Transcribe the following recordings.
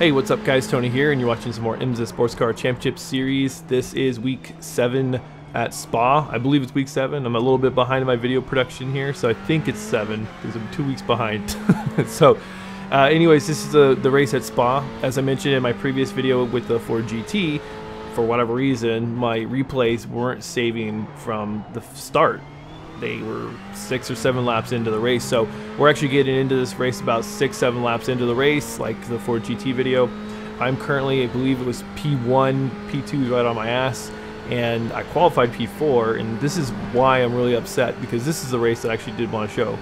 Hey, what's up guys, Tony here, and you're watching some more IMSA Sports Car Championship Series. This is week 7 at Spa. I believe it's week 7. I'm a little bit behind in my video production here, so I think it's 7, because I'm 2 weeks behind. So, anyways, this is the race at Spa. As I mentioned in my previous video with the Ford GT, for whatever reason, my replays weren't saving from the start. They were 6 or 7 laps into the race, so we're actually getting into this race about 6-7 laps into the race, like the Ford GT video. I'm currently, I believe it was P1, P2 is right on my ass, and I qualified P4, and this is why I'm really upset, because this is the race that I actually did want to show.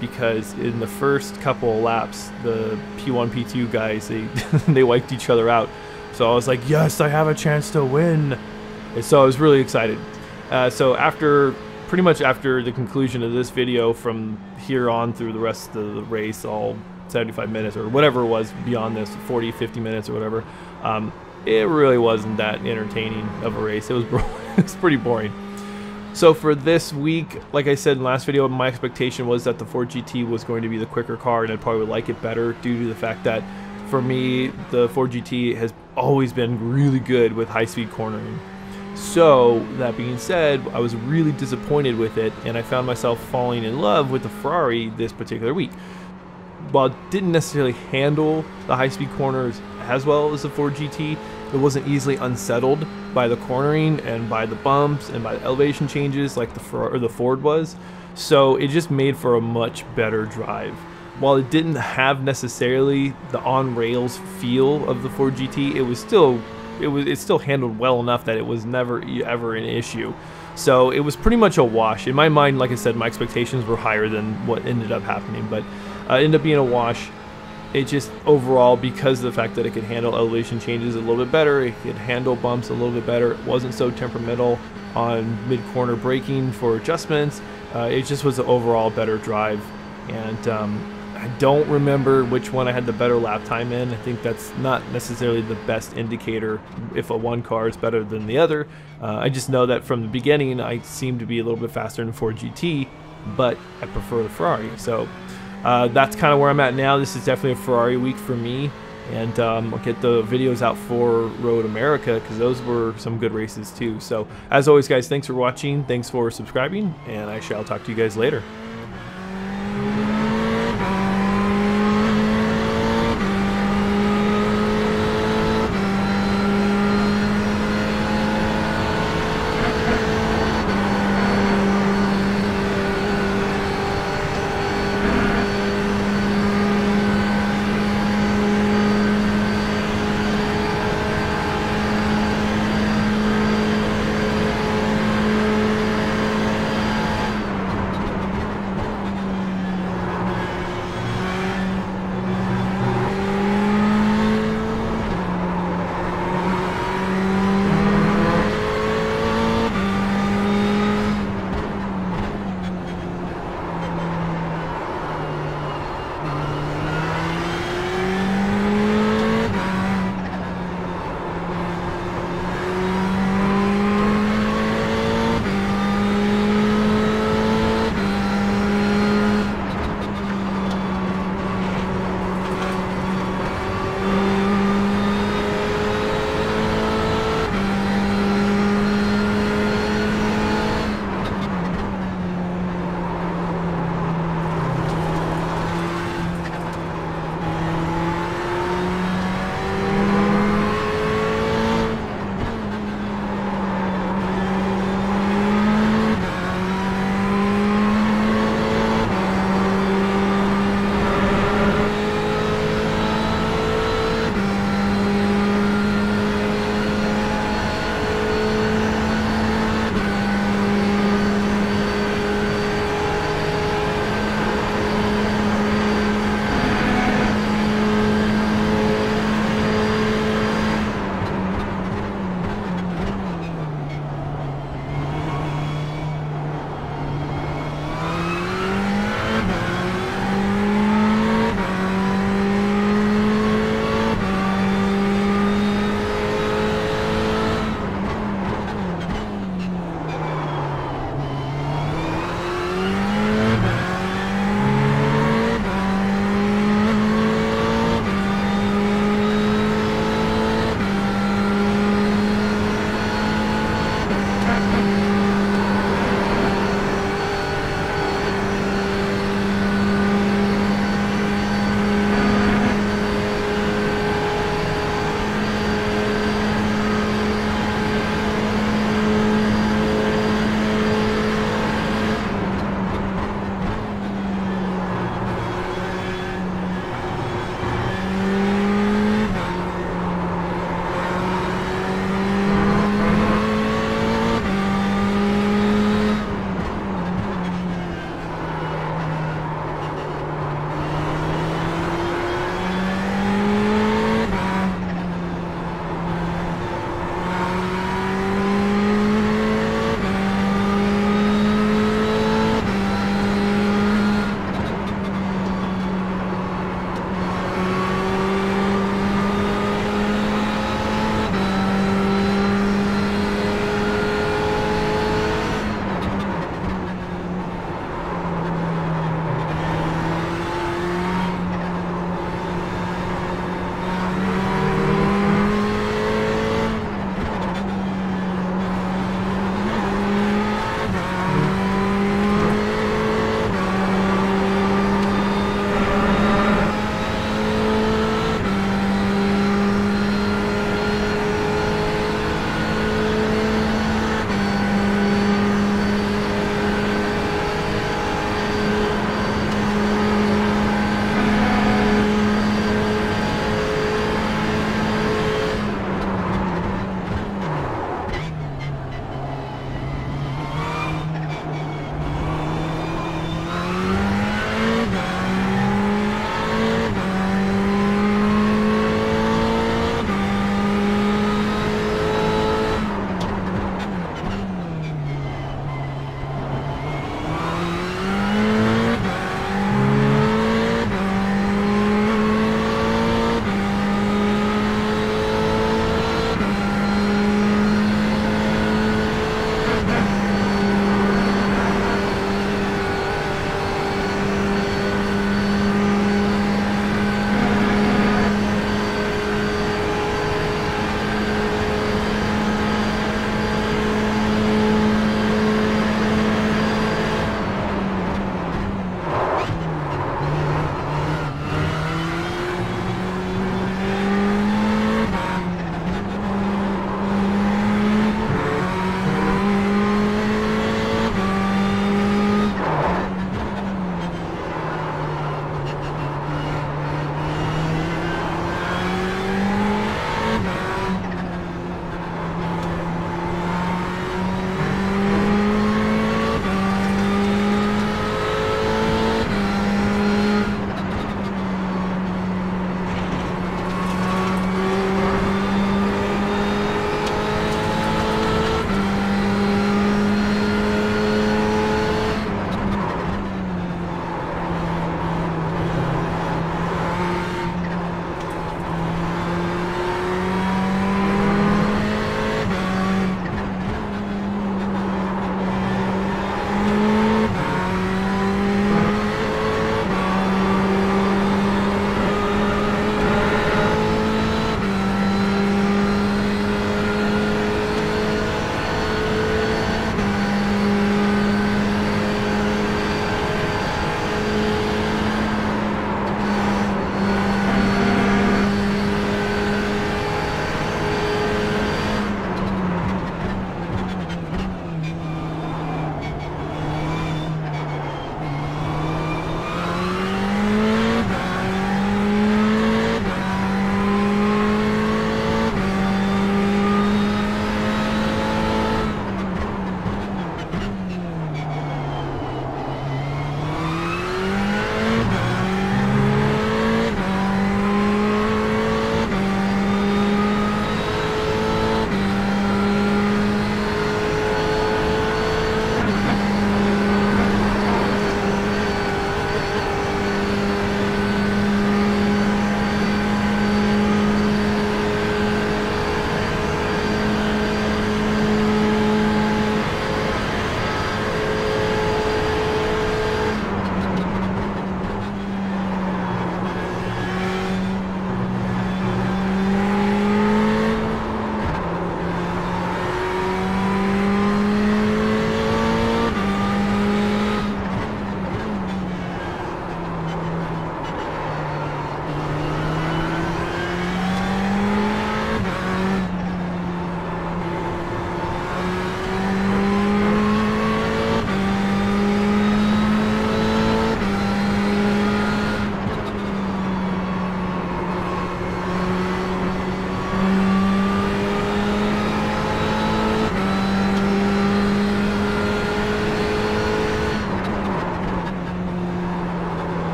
Because in the first couple of laps, the P1, P2 guys, they wiped each other out. So I was like, yes, I have a chance to win. And so I was really excited. So pretty much after the conclusion of this video, from here on through the rest of the race, all 75 minutes or whatever it was beyond this, 40, 50 minutes or whatever, it really wasn't that entertaining of a race. It was, it was pretty boring. So for this week, like I said in the last video, my expectation was that the Ford GT was going to be the quicker car, and I'd probably would like it better due to the fact that, for me, the Ford GT has always been really good with high-speed cornering. So, that being said, I was really disappointed with it, and I found myself falling in love with the Ferrari this particular week. While it didn't necessarily handle the high-speed corners as well as the Ford GT, it wasn't easily unsettled by the cornering and by the bumps and by the elevation changes like the Ford was. So it just made for a much better drive. While it didn't have necessarily the on-rails feel of the Ford GT, it still handled well enough that it was never ever an issue. So it was pretty much a wash. In my mind, like I said, my expectations were higher than what ended up happening, but it ended up being a wash. It just overall, because of the fact that it could handle elevation changes a little bit better, it could handle bumps a little bit better, it wasn't so temperamental on mid-corner braking for adjustments, it just was an overall better drive. And I don't remember which one I had the better lap time in. I think that's not necessarily the best indicator if one car is better than the other. I just know that from the beginning I seem to be a little bit faster than Ford GT, but I prefer the Ferrari. So that's kind of where I'm at now. This is definitely a Ferrari week for me, and I'll get the videos out for Road America, because those were some good races too. So as always guys, thanks for watching, thanks for subscribing, and I shall talk to you guys later.